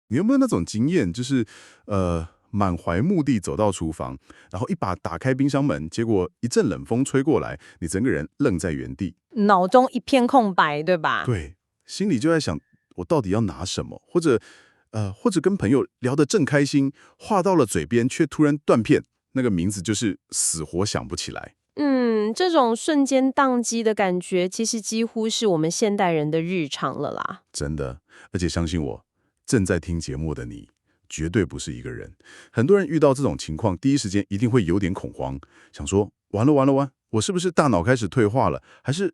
你有没有那种经验，就是满怀目的走到厨房，然后一把打开冰箱门，结果一阵冷风吹过来，你整个人愣在原地，脑中一片空白，对吧？对，心里就在想，我到底要拿什么？或者跟朋友聊得正开心，话到了嘴边却突然断片，那个名字就是死活想不起来。这种瞬间宕机的感觉，其实几乎是我们现代人的日常了啦。真的，而且相信我，正在听节目的你，绝对不是一个人。很多人遇到这种情况，第一时间一定会有点恐慌，想说完了完了完，我是不是大脑开始退化了？还是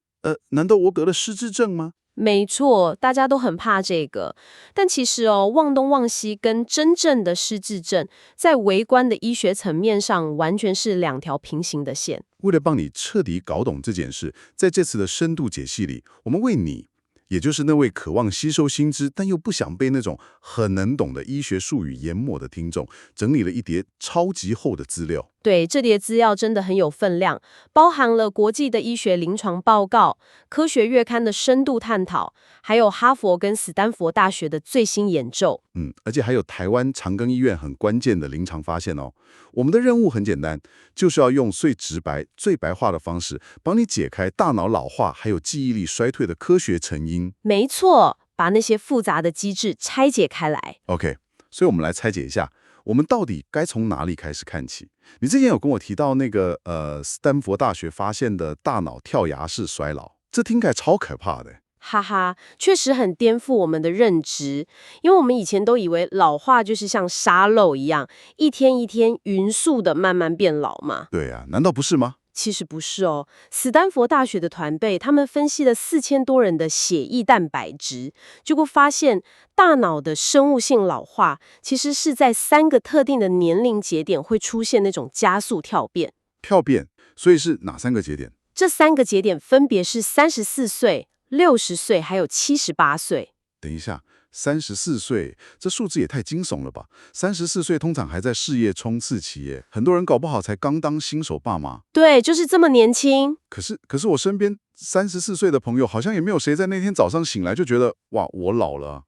难道我得了失智症吗？没错，大家都很怕这个，但其实忘东忘西跟真正的失智症，在微观的医学层面上，完全是两条平行的线。为了帮你彻底搞懂这件事，在这次的深度解析里，我们为你，也就是那位渴望吸收新知但又不想被那种很能懂的医学术语淹没的听众，整理了一叠超级厚的资料。对，这叠资料真的很有分量，包含了国际的医学临床报告、科学月刊的深度探讨，还有哈佛跟斯坦福大学的最新研究。而且还有台湾长庚医院很关键的临床发现哦。我们的任务很简单，就是要用最直白、最白话的方式，帮你解开大脑老化还有记忆力衰退的科学成因。没错，把那些复杂的机制拆解开来。OK，所以我们来拆解一下，我们到底该从哪里开始看起？你之前有跟我提到那个斯坦福大学发现的大脑跳崖式衰老，这听起来超可怕的。哈哈，确实很颠覆我们的认知，因为我们以前都以为老化就是像沙漏一样，一天一天匀速的慢慢变老嘛。对啊，难道不是吗？其实不是哦，斯坦福大学的团队他们分析了4000多人的血液蛋白质，结果发现大脑的生物性老化其实是在3个特定的年龄节点会出现那种加速跳变。跳变，所以是哪3个节点？这3个节点分别是34岁、60岁还有78岁。等一下，34岁，这数字也太惊悚了吧！34岁通常还在事业冲刺期耶，很多人搞不好才刚当新手爸妈。对，就是这么年轻。可是我身边34岁的朋友，好像也没有谁在那天早上醒来就觉得哇，我老了。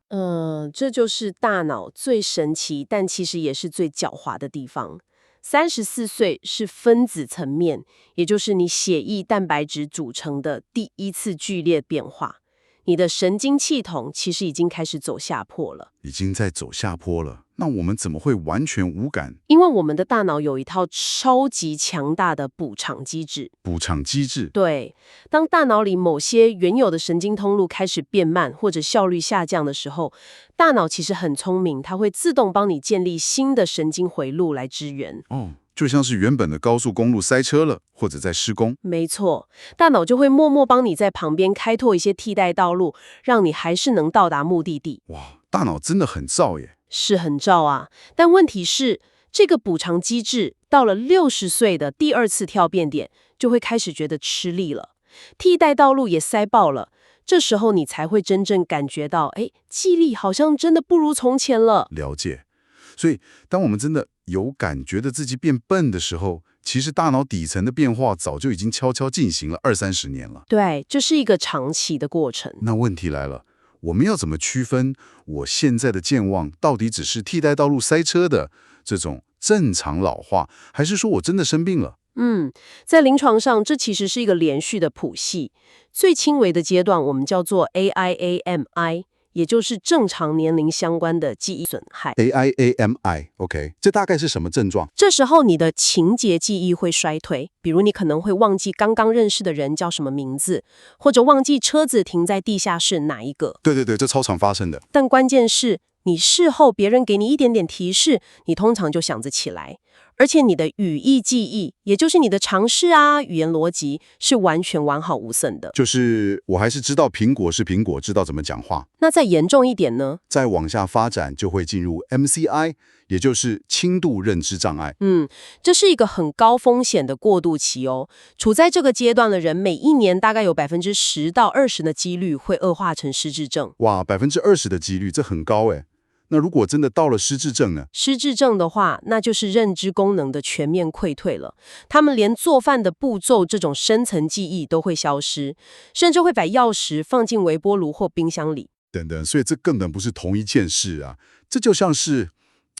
这就是大脑最神奇，但其实也是最狡猾的地方。34岁是分子层面，也就是你血液蛋白质组成的第一次剧烈变化。你的神经系统其实已经开始走下坡了，已经在走下坡了，那我们怎么会完全无感？因为我们的大脑有一套超级强大的补偿机制。补偿机制？对，当大脑里某些原有的神经通路开始变慢或者效率下降的时候，大脑其实很聪明，它会自动帮你建立新的神经回路来支援。就像是原本的高速公路塞车了，或者在施工。没错，大脑就会默默帮你在旁边开拓一些替代道路，让你还是能到达目的地。哇，大脑真的很燥耶！是很照啊，但问题是，这个补偿机制到了60岁的第2次跳变点，就会开始觉得吃力了，替代道路也塞爆了。这时候你才会真正感觉到，记忆力好像真的不如从前了。了解。所以，当我们真的有感觉的自己变笨的时候，其实大脑底层的变化早就已经悄悄进行了20-30年了。对，这是一个长期的过程。那问题来了，我们要怎么区分我现在的健忘到底只是替代道路塞车的这种正常老化，还是说我真的生病了？在临床上，这其实是一个连续的谱系。最轻微的阶段，我们叫做 AIAMI， 也就是正常年龄相关的记忆损害。AIAMI，OK，这大概是什么症状？这时候你的情节记忆会衰退，比如你可能会忘记刚刚认识的人叫什么名字，或者忘记车子停在地下室哪一个。对，这超常发生的。但关键是，你事后别人给你一点点提示，你通常就想得起来。而且你的语义记忆，也就是你的常识啊、语言逻辑，是完全完好无损的。就是我还是知道苹果是苹果，知道怎么讲话。那再严重一点呢？再往下发展就会进入 MCI， 也就是轻度认知障碍。这是一个很高风险的过渡期哦。处在这个阶段的人，每一年大概有10%到20%的几率会恶化成失智症。哇，20%的几率，这很高诶。那如果真的到了失智症呢？失智症的话，那就是认知功能的全面溃退了。他们连做饭的步骤这种深层记忆都会消失，甚至会把钥匙放进微波炉或冰箱里。等等，所以这根本不是同一件事啊！这就像是，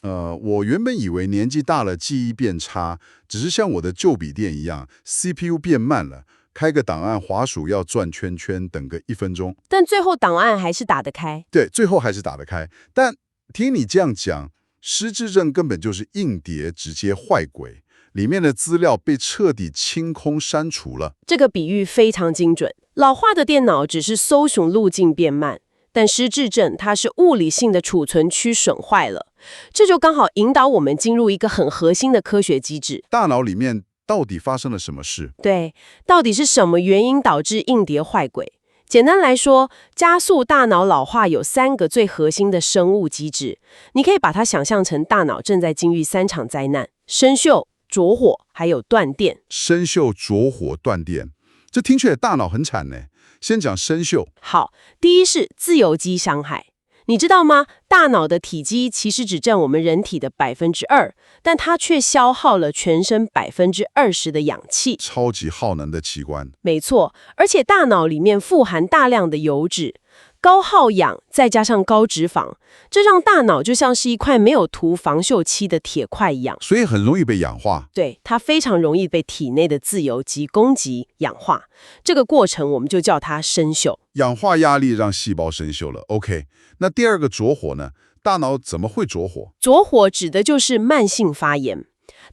我原本以为年纪大了记忆变差，只是像我的旧笔电一样，CPU 变慢了，开个档案滑鼠要转圈圈，等个1分钟。但最后档案还是打得开。对，最后还是打得开。但听你这样讲，失智症根本就是硬碟直接坏轨，里面的资料被彻底清空删除了。这个比喻非常精准。老化的电脑只是搜寻路径变慢，但失智症它是物理性的储存区损坏了。这就刚好引导我们进入一个很核心的科学机制。大脑里面到底发生了什么事？对，到底是什么原因导致硬碟坏轨？简单来说，加速大脑老化有3个最核心的生物机制，你可以把它想象成大脑正在经历3场灾难：生锈、着火，还有断电。生锈、着火、断电，这听起来大脑很惨呢。先讲生锈。好，第一是自由基伤害。你知道吗？大脑的体积其实只占我们人体的2%，但它却消耗了全身20%的氧气。超级耗能的器官。没错，而且大脑里面富含大量的油脂，高耗氧再加上高脂肪，这让大脑就像是一块没有涂防锈漆的铁块一样，所以很容易被氧化。对，它非常容易被体内的自由基攻击氧化。这个过程我们就叫它生锈。氧化压力让细胞生锈了。OK， 那第二个着火呢？大脑怎么会着火？着火指的就是慢性发炎。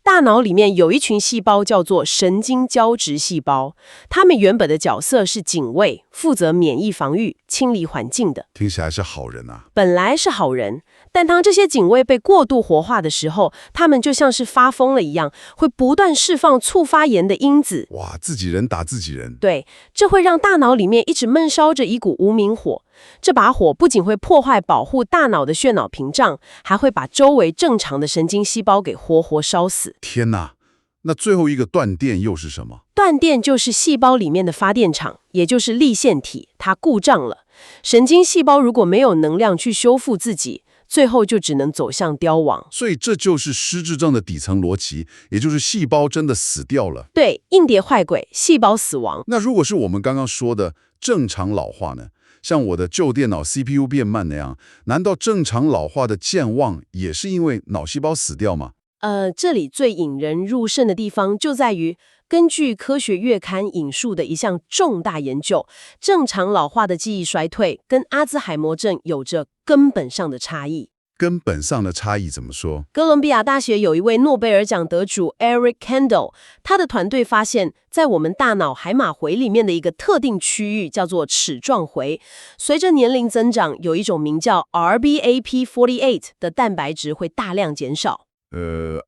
大脑里面有一群细胞叫做神经胶质细胞，它们原本的角色是警卫，负责免疫防御、清理环境的。听起来是好人啊。本来是好人，但当这些警卫被过度活化的时候，他们就像是发疯了一样，会不断释放促发炎的因子。哇，自己人打自己人。对，这会让大脑里面一直闷烧着一股无名火。这把火不仅会破坏保护大脑的血脑屏障，还会把周围正常的神经细胞给活活烧死。天哪，那最后一个断电又是什么？断电就是细胞里面的发电厂，也就是粒线体，它故障了。神经细胞如果没有能量去修复自己，最后就只能走向凋亡。所以这就是失智症的底层逻辑，也就是细胞真的死掉了。对，硬碟坏轨，细胞死亡。那如果是我们刚刚说的正常老化呢？像我的旧电脑 CPU 变慢那样，难道正常老化的健忘也是因为脑细胞死掉吗？这里最引人入胜的地方就在于，根据科学月刊引述的一项重大研究，正常老化的记忆衰退跟阿兹海默症有着根本上的差异。根本上的差异怎么说？哥伦比亚大学有一位诺贝尔奖得主 Eric Kandel， 他的团队发现，在我们大脑海马回里面的一个特定区域叫做齿状回，随着年龄增长，有一种名叫 RBAP48 的蛋白质会大量减少。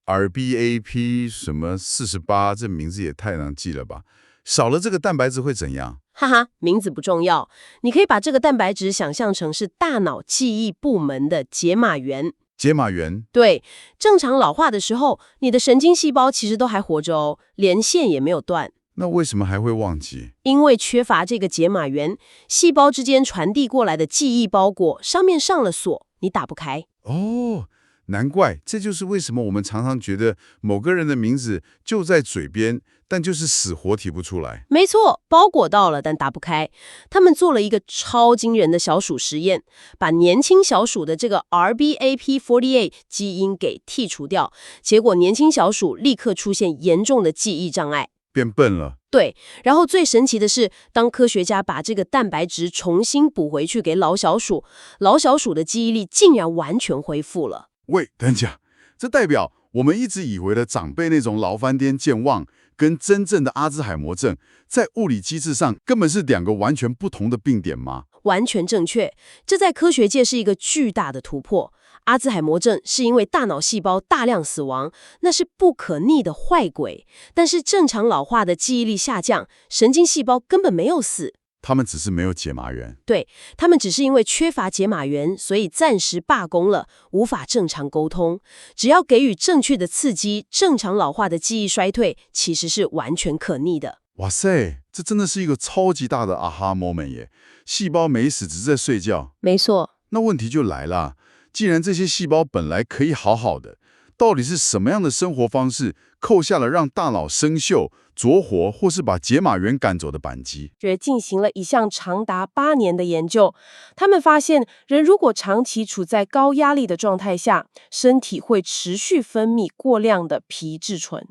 RBAP 什么48，这名字也太难记了吧？少了这个蛋白质会怎样？哈哈，名字不重要，你可以把这个蛋白质想象成是大脑记忆部门的解码员。解码员？对，正常老化的时候，你的神经细胞其实都还活着哦，连线也没有断。那为什么还会忘记？因为缺乏这个解码员，细胞之间传递过来的记忆包裹上面上了锁，你打不开。哦，难怪，这就是为什么我们常常觉得某个人的名字就在嘴边，但就是死活提不出来。没错，包裹到了，但打不开。他们做了一个超惊人的小鼠实验，把年轻小鼠的这个 RBAP48 基因给剔除掉，结果年轻小鼠立刻出现严重的记忆障碍。变笨了。对，然后最神奇的是，当科学家把这个蛋白质重新补回去给老小鼠，老小鼠的记忆力竟然完全恢复了。喂，等一下，这代表我们一直以为的长辈那种老翻颠健忘，跟真正的阿兹海默症，在物理机制上根本是2个完全不同的病点吗？完全正确，这在科学界是一个巨大的突破。阿兹海默症是因为大脑细胞大量死亡，那是不可逆的坏轨。但是正常老化的记忆力下降，神经细胞根本没有死。他们只是没有解码源。对，他们只是因为缺乏解码源，所以暂时罢工了，无法正常沟通。只要给予正确的刺激，正常老化的记忆衰退其实是完全可逆的。哇塞，这真的是一个超级大的 aha moment 耶！细胞没死，只是在睡觉。没错。那问题就来了，既然这些细胞本来可以好好的，到底是什么样的生活方式扣下了让大脑生锈、着火或是把解码员赶走的扳机？进行了一项长达8年的研究，他们发现，人如果长期处在高压力的状态下，身体会持续分泌过量的皮质醇。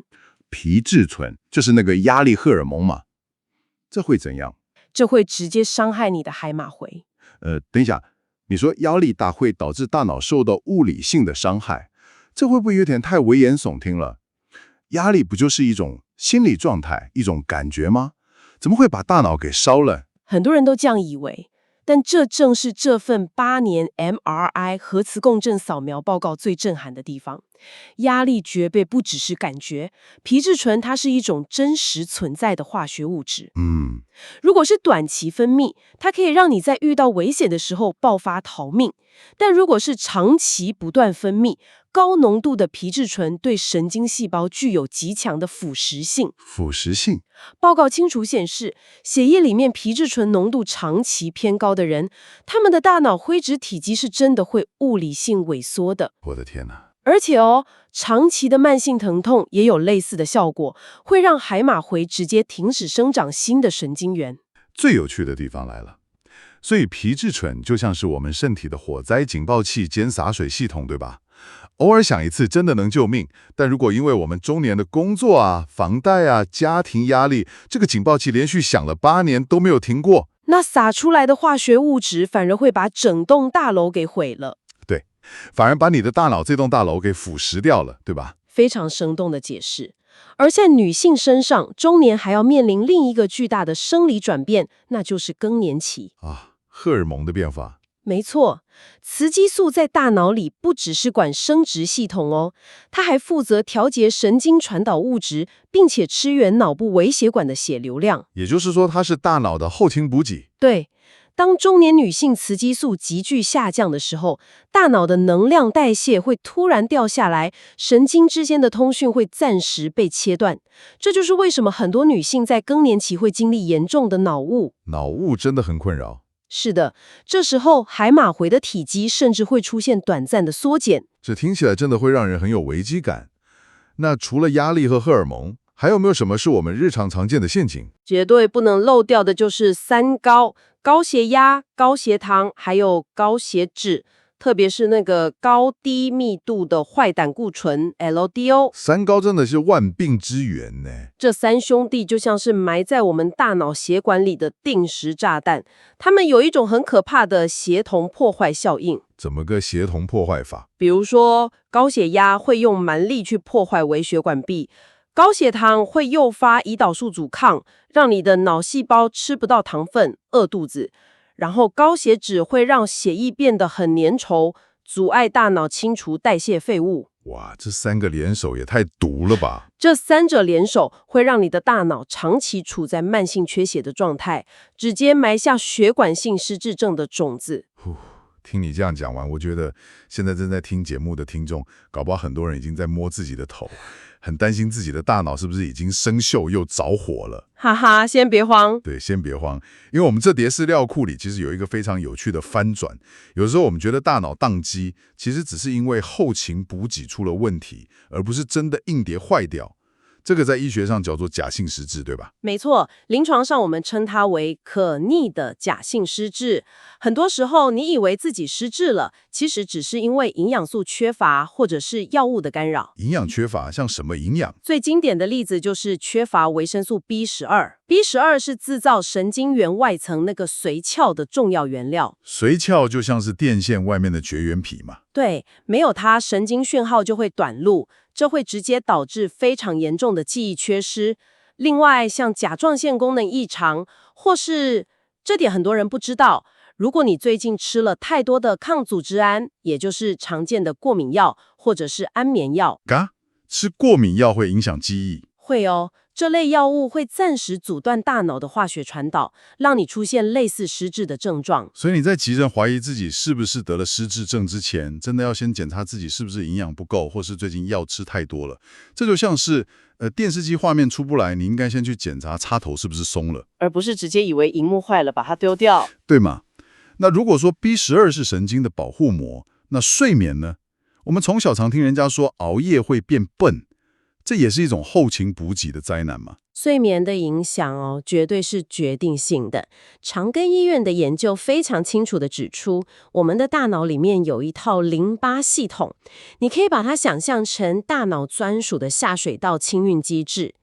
皮质醇就是那个压力荷尔蒙嘛？这会怎样？这会直接伤害你的海马回。等一下，你说压力大会导致大脑受到物理性的伤害，这会不会有点太危言耸听了？压力不就是一种心理状态，一种感觉吗？怎么会把大脑给烧了？很多人都这样以为，但这正是这份8年 MRI 核磁共振扫描报告最震撼的地方。压力绝对不只是感觉，皮质醇它是一种真实存在的化学物质。如果是短期分泌，它可以让你在遇到危险的时候爆发逃命；但如果是长期不断分泌，高浓度的皮质醇对神经细胞具有极强的腐蚀性。腐蚀性？报告清楚显示，血液里面皮质醇浓度长期偏高的人，他们的大脑灰质体积是真的会物理性萎缩的。我的天哪！而且长期的慢性疼痛也有类似的效果，会让海马回直接停止生长新的神经元。最有趣的地方来了，所以皮质醇就像是我们身体的火灾警报器兼洒水系统，对吧？偶尔响一次真的能救命，但如果因为我们中年的工作啊、房贷啊、家庭压力，这个警报器连续响了8年都没有停过，那洒出来的化学物质反而会把整栋大楼给毁了。对，反而把你的大脑这栋大楼给腐蚀掉了，对吧？非常生动的解释。而在女性身上，中年还要面临另一个巨大的生理转变，那就是更年期。荷尔蒙的变化。没错，雌激素在大脑里不只是管生殖系统它还负责调节神经传导物质，并且支援脑部微血管的血流量。也就是说，它是大脑的后勤补给。对，当中年女性雌激素急剧下降的时候，大脑的能量代谢会突然掉下来，神经之间的通讯会暂时被切断。这就是为什么很多女性在更年期会经历严重的脑雾。脑雾真的很困扰。是的，这时候海马回的体积甚至会出现短暂的缩减。这听起来真的会让人很有危机感。那除了压力和荷尔蒙，还有没有什么是我们日常常见的陷阱？绝对不能漏掉的就是3高：高血压、高血糖，还有高血脂。特别是那个高低密度的坏胆固醇 LDL。三高真的是万病之源呢。这3兄弟就像是埋在我们大脑血管里的定时炸弹，它们有一种很可怕的协同破坏效应。怎么个协同破坏法？比如说，高血压会用蛮力去破坏微血管壁，高血糖会诱发胰岛素阻抗，让你的脑细胞吃不到糖分，饿肚子。然后高血脂会让血液变得很粘稠，阻碍大脑清除代谢废物。哇，这3个联手也太毒了吧！这3者联手会让你的大脑长期处在慢性缺血的状态，直接埋下血管性失智症的种子。听你这样讲完，我觉得现在正在听节目的听众，搞不好很多人已经在摸自己的头，很担心自己的大脑是不是已经生锈又着火了。哈哈，先别慌。对，先别慌，因为我们这叠饲料库里其实有一个非常有趣的翻转。有时候我们觉得大脑宕机，其实只是因为后勤补给出了问题，而不是真的硬碟坏掉。这个在医学上叫做假性失智，对吧？没错，临床上我们称它为可逆的假性失智。很多时候，你以为自己失智了，其实只是因为营养素缺乏或者是药物的干扰。营养缺乏，像什么营养？最经典的例子就是缺乏维生素 B12。B12 是制造神经元外层那个髓鞘的重要原料。髓鞘就像是电线外面的绝缘体嘛。对，没有它，神经讯号就会短路，这会直接导致非常严重的记忆缺失。另外，像甲状腺功能异常，或是这点很多人不知道，如果你最近吃了太多的抗组织胺，也就是常见的过敏药，或者是安眠药，吃过敏药会影响记忆？会哦。这类药物会暂时阻断大脑的化学传导，让你出现类似失智的症状。所以你在急诊怀疑自己是不是得了失智症之前，真的要先检查自己是不是营养不够，或是最近药吃太多了。这就像是电视机画面出不来，你应该先去检查插头是不是松了，而不是直接以为荧幕坏了把它丢掉，对吗？那如果说 B12 是神经的保护膜，那睡眠呢？我们从小常听人家说熬夜会变笨，这也是一种后勤补给的灾难嘛。睡眠的影响绝对是决定性的。长庚医院的研究非常清楚地指出，我们的大脑里面有一套淋巴系统，你可以把它想象成大脑专属的下水道清运机制。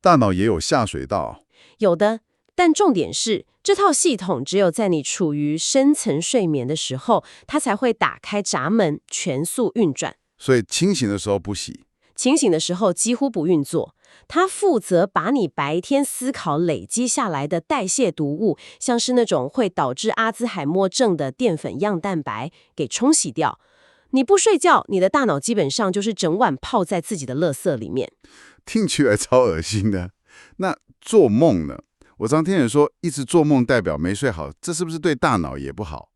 大脑也有下水道？有的，但重点是，这套系统只有在你处于深层睡眠的时候，它才会打开闸门，全速运转。所以清醒的时候不洗。清醒的时候几乎不运作，它负责把你白天思考累积下来的代谢毒物，像是那种会导致阿兹海默症的淀粉样蛋白给冲洗掉。你不睡觉，你的大脑基本上就是整晚泡在自己的垃圾里面。听起来超恶心的。那做梦呢？我常听人说一直做梦代表没睡好，这是不是对大脑也不好？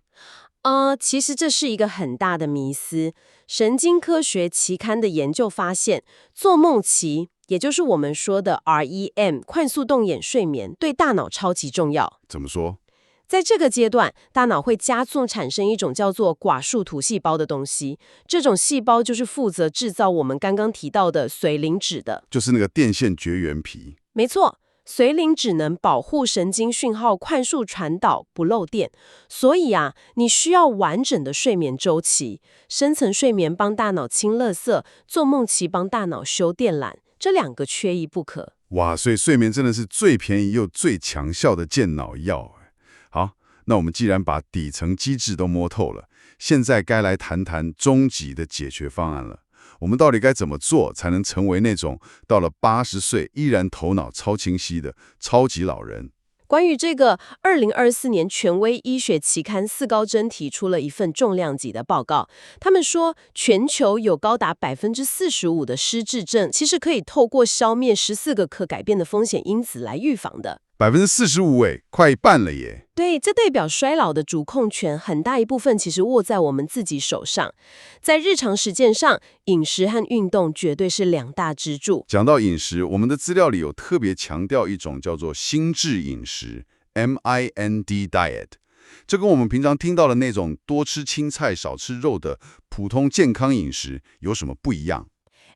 其实这是一个很大的迷思。神经科学期刊的研究发现，做梦期，也就是我们说的 REM 快速动眼睡眠，对大脑超级重要。怎么说？在这个阶段，大脑会加速产生一种叫做寡树突细胞的东西，这种细胞就是负责制造我们刚刚提到的髓磷脂的。就是那个电线绝缘皮。没错。髓磷脂能保护神经讯号快速传导，不漏电。所以你需要完整的睡眠周期。深层睡眠帮大脑清垃圾，做梦期帮大脑修电缆，这两个缺一不可。哇，所以睡眠真的是最便宜又最强效的健脑药。好，那我们既然把底层机制都摸透了，现在该来谈谈终极的解决方案了。我们到底该怎么做才能成为那种到了80岁依然头脑超清晰的超级老人？关于这个，2024年权威医学期刊4高针提出了一份重量级的报告。他们说，全球有高达45%的失智症，其实可以透过消灭14个可改变的风险因子来预防的。45%，快一半了耶！对，这代表衰老的主控权很大一部分其实握在我们自己手上。在日常实践上，饮食和运动绝对是两大支柱。讲到饮食，我们的资料里有特别强调一种叫做心智饮食 （MIND diet），这跟我们平常听到的那种多吃青菜少吃肉的普通健康饮食有什么不一样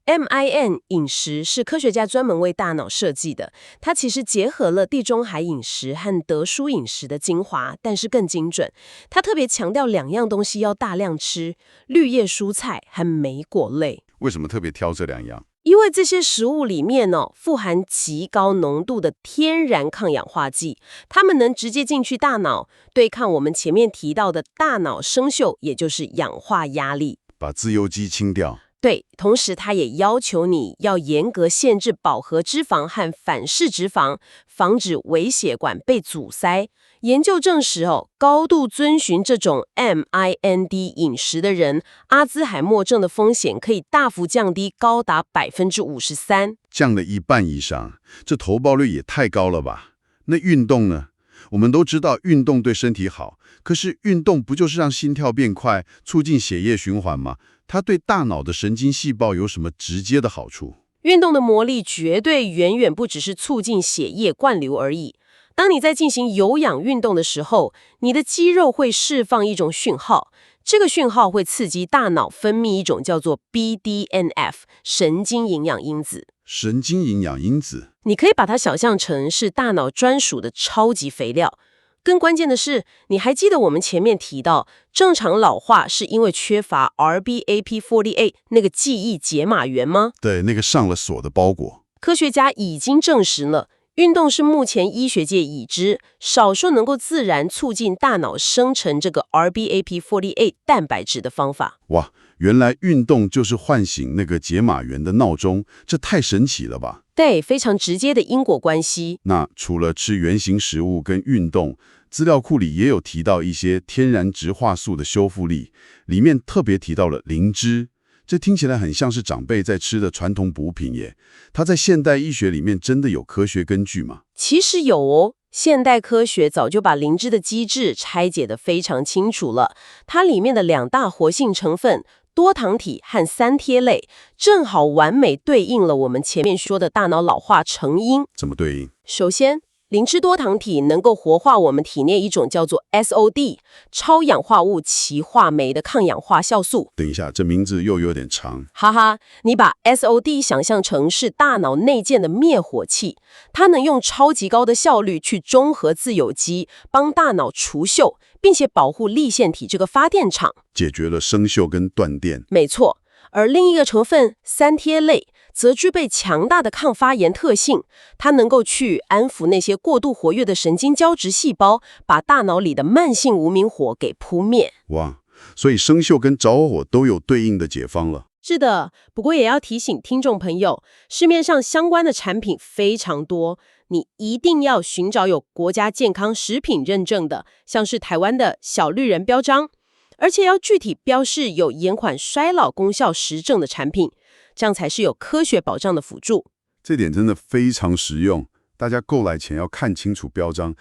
MIN 饮食是科学家专门为大脑设计的，它其实结合了地中海饮食和德蔬饮食的精华，但是更精准。它特别强调2样东西要大量吃：绿叶蔬菜和莓果类。为什么特别挑这2样？因为这些食物里面富含极高浓度的天然抗氧化剂，它们能直接进去大脑，对抗我们前面提到的大脑生锈，也就是氧化压力，把自由基清掉。对，同时它也要求你要严格限制饱和脂肪和反式脂肪，防止微血管被阻塞。研究证实高度遵循这种 MIND 饮食的人，阿兹海默症的风险可以大幅降低，高达53%，降了一半以上，这投报率也太高了吧？那运动呢？我们都知道运动对身体好，可是运动不就是让心跳变快，促进血液循环吗？它对大脑的神经细胞有什么直接的好处？运动的魔力绝对远远不只是促进血液灌流而已。当你在进行有氧运动的时候，你的肌肉会释放一种讯号，这个讯号会刺激大脑分泌一种叫做 BDNF 神经营养因子。神经营养因子，你可以把它想象成是大脑专属的超级肥料。更关键的是，你还记得我们前面提到，正常老化是因为缺乏 RBAP48 那个记忆解码源吗？对，那个上了锁的包裹。科学家已经证实了，运动是目前医学界已知少数能够自然促进大脑生成这个 RBAP48 蛋白质的方法。哇，原来运动就是唤醒那个解码源的闹钟，这太神奇了吧？对，非常直接的因果关系。那除了吃原型食物跟运动，资料库里也有提到一些天然植化素的修复力，里面特别提到了灵芝。这听起来很像是长辈在吃的传统补品耶，它在现代医学里面真的有科学根据吗？其实有现代科学早就把灵芝的机制拆解得非常清楚了。它里面的2大活性成分多糖体和3萜类，正好完美对应了我们前面说的大脑老化成因。怎么对应？首先，磷脂多糖体能够活化我们体内一种叫做 SOD 超氧化物歧化酶的抗氧化酵素。等一下，这名字又有点长。哈哈，你把 SOD 想象成是大脑内建的灭火器，它能用超级高的效率去中和自由基，帮大脑除锈，并且保护粒线体这个发电厂。解决了生锈跟断电。没错，而另一个成分三萜类则具备强大的抗发炎特性，它能够去安抚那些过度活跃的神经胶质细胞，把大脑里的慢性无名火给扑灭。哇，所以生锈跟着火都有对应的解方了。是的，不过也要提醒听众朋友，市面上相关的产品非常多，你一定要寻找有国家健康食品认证的，像是台湾的小绿人标章，而且要具体标示有延缓衰老功效实证的产品，这样才是有科学保障的辅助。这点真的非常实用，大家购买前要看清楚标章。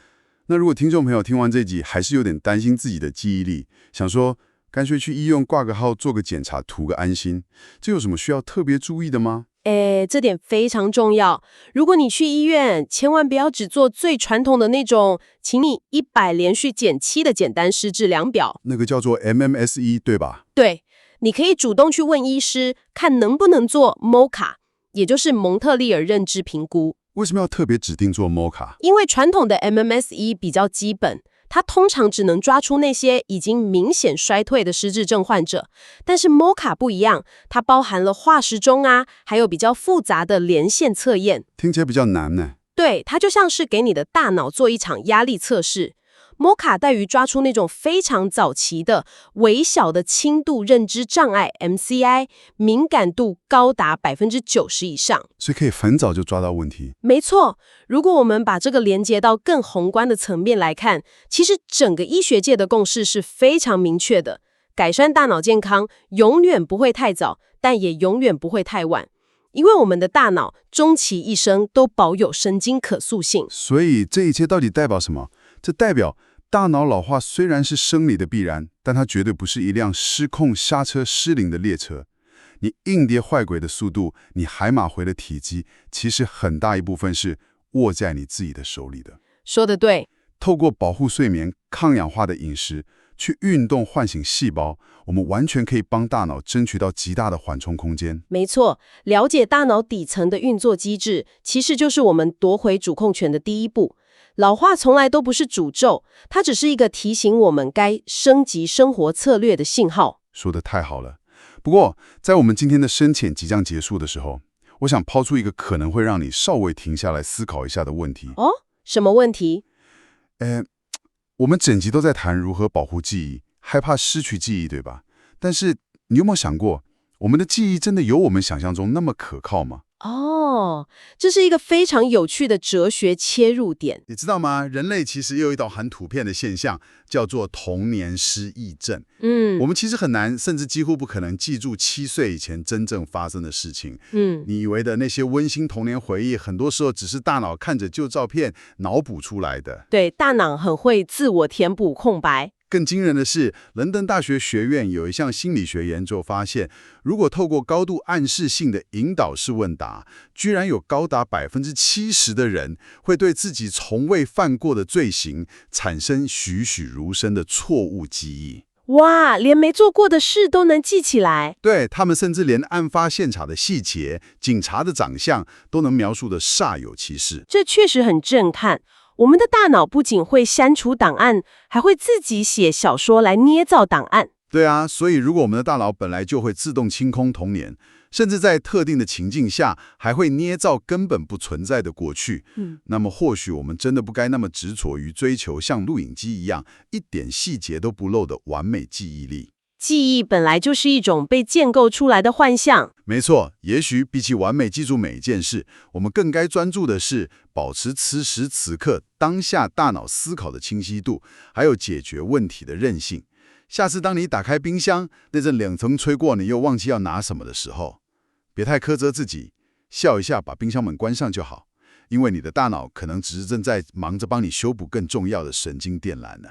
那如果听众朋友听完这集还是有点担心自己的记忆力，想说干脆去医院挂个号做个检查图个安心，这有什么需要特别注意的吗？这点非常重要。如果你去医院，千万不要只做最传统的那种，请你100连续减7的简单失智量表。那个叫做 MMSE 对吧？对，你可以主动去问医师，看能不能做 MoCA， 也就是蒙特利尔认知评估。为什么要特别指定做 MoCA？ 因为传统的 MMSE 比较基本，它通常只能抓出那些已经明显衰退的失智症患者，但是 MoCA 不一样，它包含了化时钟啊，还有比较复杂的连线测验。听起来比较难呢。对，它就像是给你的大脑做一场压力测试。MoCA 在于抓出那种非常早期的微小的轻度认知障碍 MCI， 敏感度高达90%以上，所以可以很早就抓到问题。没错，如果我们把这个连接到更宏观的层面来看，其实整个医学界的共识是非常明确的：改善大脑健康永远不会太早，但也永远不会太晚。因为我们的大脑终其一生都保有神经可塑性。所以这一切到底代表什么？这代表大脑老化虽然是生理的必然，但它绝对不是一辆失控刹车失灵的列车。你硬碟坏轨的速度，你海马回的体积，其实很大一部分是握在你自己的手里的。说得对，透过保护睡眠、抗氧化的饮食，去运动唤醒细胞，我们完全可以帮大脑争取到极大的缓冲空间。没错，了解大脑底层的运作机制，其实就是我们夺回主控权的第一步。老化从来都不是诅咒，它只是一个提醒我们该升级生活策略的信号。说得太好了。不过，在我们今天的深浅即将结束的时候，我想抛出一个可能会让你稍微停下来思考一下的问题。哦，什么问题？我们整集都在谈如何保护记忆，害怕失去记忆，对吧？但是你有没有想过，我们的记忆真的有我们想象中那么可靠吗？哦，这是一个非常有趣的哲学切入点。你知道吗？人类其实也有一道很普遍的现象，叫做童年失忆症。我们其实很难，甚至几乎不可能记住7岁以前真正发生的事情。你以为的那些温馨童年回忆，很多时候只是大脑看着旧照片脑补出来的。对，大脑很会自我填补空白。更惊人的是，伦敦大学学院有一项心理学研究发现，如果透过高度暗示性的引导式问答，居然有高达70%的人会对自己从未犯过的罪行产生栩栩如生的错误记忆。哇，连没做过的事都能记起来。对，他们甚至连案发现场的细节、警察的长相都能描述得煞有其事。这确实很震撼。我们的大脑不仅会删除档案，还会自己写小说来捏造档案。对啊，所以如果我们的大脑本来就会自动清空童年，甚至在特定的情境下还会捏造根本不存在的过去，那么或许我们真的不该那么执着于追求像录影机一样一点细节都不漏的完美记忆力。记忆本来就是一种被建构出来的幻象。没错，也许比起完美记住每一件事，我们更该专注的是保持此时此刻当下大脑思考的清晰度，还有解决问题的韧性。下次当你打开冰箱，那阵冷风吹过，你又忘记要拿什么的时候，别太苛责自己，笑一下把冰箱门关上就好，因为你的大脑可能只是正在忙着帮你修补更重要的神经电缆呢。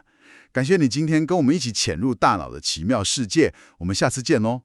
感谢你今天跟我们一起潜入大脑的奇妙世界，我们下次见喽。